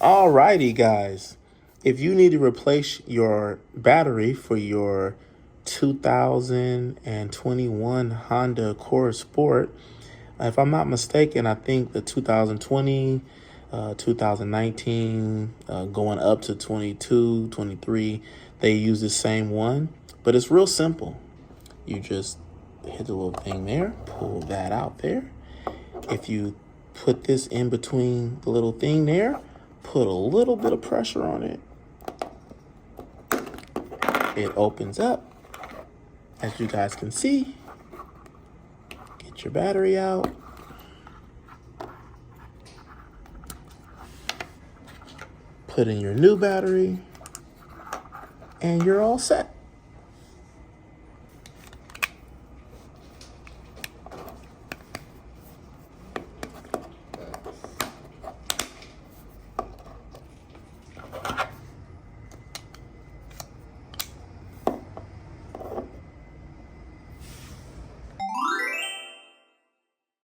Alrighty, guys. If you need to replace your battery for your 2021 Honda Accord Sport, if I'm not mistaken, I think the 2020, 2019, going up to 22, 23, they use the same one. But it's real simple. You just hit the little thing there, pull that out there. If you put this in between the little thing there, put a little bit of pressure on it, it opens up. As you guys can see, get your battery out. Put in your new battery, and you're all set.